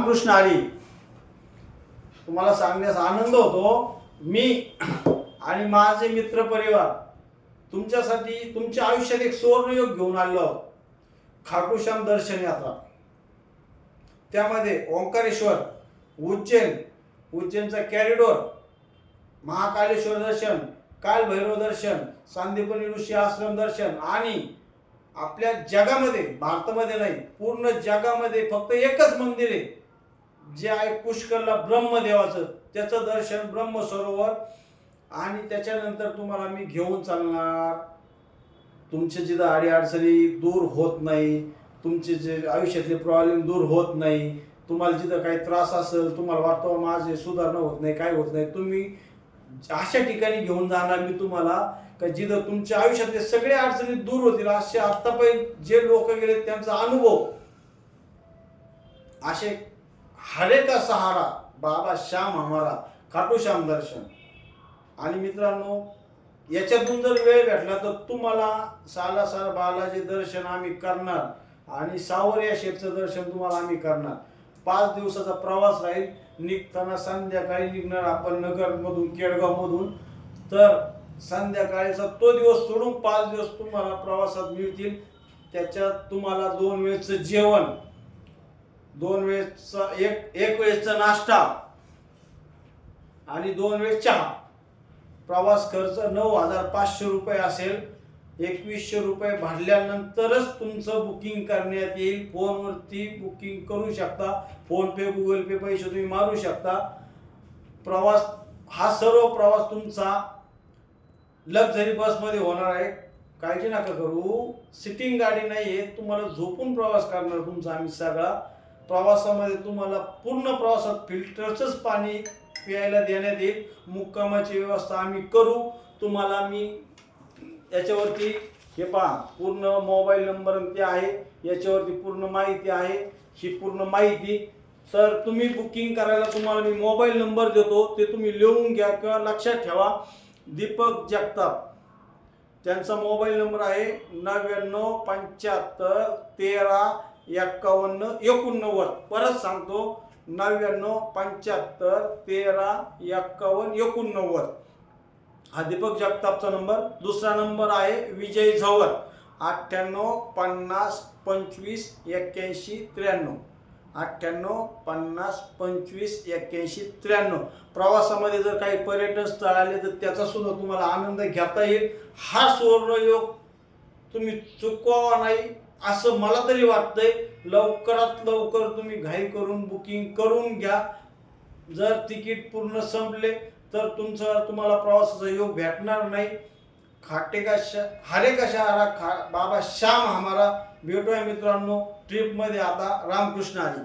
रामकृष्ण हरी. तुम्हाला सांगण्यास आनंद होतो, मी आणि माझे मित्र परिवार तुमच्यासाठी तुमच्या आयुष्यात एक सुवर्णयोग घेऊन आलो आहोत. खाटू श्याम दर्शन यात्रा. त्यामध्ये ओंकारेश्वर, उज्जैनचा कॅरिडोर, महाकालेश्वर दर्शन, कालभैरव दर्शन, सांदीपनी ऋषी आश्रम दर्शन आणि आपल्या जगामध्ये, भारतामध्ये नाही पूर्ण जगामध्ये फक्त एकच मंदिर आहे जे आहे पुष्करला ब्रह्मदेवाचं, त्याचं दर्शन, ब्रह्मसरोवर. आणि त्याच्यानंतर तुम्हाला मी घेऊन चालणार. तुमचे जिथं अडीअडचणी दूर होत नाही, तुमचे जे आयुष्यातले प्रॉब्लेम दूर होत नाही, तुम्हाला जिथं काही त्रास असेल, तुम्हाला वाटतं माझे सुधारणा होत नाही, काय होत नाही, तुम्ही अशा ठिकाणी घेऊन जाणार मी तुम्हाला का जिथं तुमच्या आयुष्यातले सगळे अडचणी दूर होतील. असे आतापर्यंत जे लोक गेले त्यांचा अनुभव, असे हरे का सहारा बाबा श्याम हमारा, खाटू श्याम दर्शन. आणि मित्रांनो, याच्यातून जर वेळ भेटला तर तुम्हाला सालासर बालाजी दर्शन आम्ही करणार आणि सावरिया शेठचं दर्शन तुम्हाला आम्ही करणार. 5 दिवसाचा प्रवास राहील. निघताना संध्याकाळी निघणार आपण नगरमधून, केडगावमधून. तर संध्याकाळीचा तो दिवस सोडून 5 दिवस तुम्हाला प्रवासात मिळतील. त्याच्यात तुम्हाला 2 वेळचं जेवण, 2 वेळचा एक वेळचा नाश्ता आणि 2 वेळ चहा. प्रवास खर्च 9,500 रुपये असेल. 2,100 रुपये भरल्यानंतरच तुमचं बुकिंग करण्यात येईल. फोनवरती बुकिंग करू शकता. फोन पे, गुगल पे पैसे तुम्ही मारू शकता. प्रवास हा सर्व प्रवास तुमचा लक्झरी बसमध्ये होणार आहे. काळजी नका करू. सिटिंग गाडी नाही आहे, तुम्हाला झोपून प्रवास करणार तुमचा आम्ही सगळा. प्रवासामध्ये तुम्हाला पूर्ण प्रवासात फिल्टरचंच पाणी प्यायला देण्यात येईल. मुक्कामाची व्यवस्था आम्ही करू. तुम्हाला मी याच्यावरती हे पहा, पूर्ण मोबाईल नंबर ते आहे, याच्यावरती पूर्ण माहिती आहे. ही पूर्ण माहिती तर तुम्ही बुकिंग करायला तुम्हाला मी मोबाईल नंबर देतो, ते तुम्ही लिहून घ्या किंवा लक्षात ठेवा. दीपक जगताप, त्यांचा मोबाईल नंबर आहे 9975 13 51 89. परत सांगतो, 9975 13 51 89. हा दीपक जगतापचा नंबर. दुसरा नंबर आहे विजय झवर, 98 50 25 81 93. 98 50 25 81 93. प्रवासामध्ये जर काही पर्यटन स्थळ आले तर त्याचा सुद्धा तुम्हाला आनंद घेता येईल. हा सुवर्णयोग तुम्ही चुकवावा नाही असं मला तरी वाटतंय. लवकरात लवकर तुम्ही घाई करून बुकिंग करून घ्या. जर तिकीट पूर्ण संपले तर तुम्हाला प्रवासाचा योग भेटणार नाही. हरे का सहारा बाबा श्याम हमारा. भेटूया मित्रांनो ट्रिपमध्ये. आता रामकृष्ण हरी.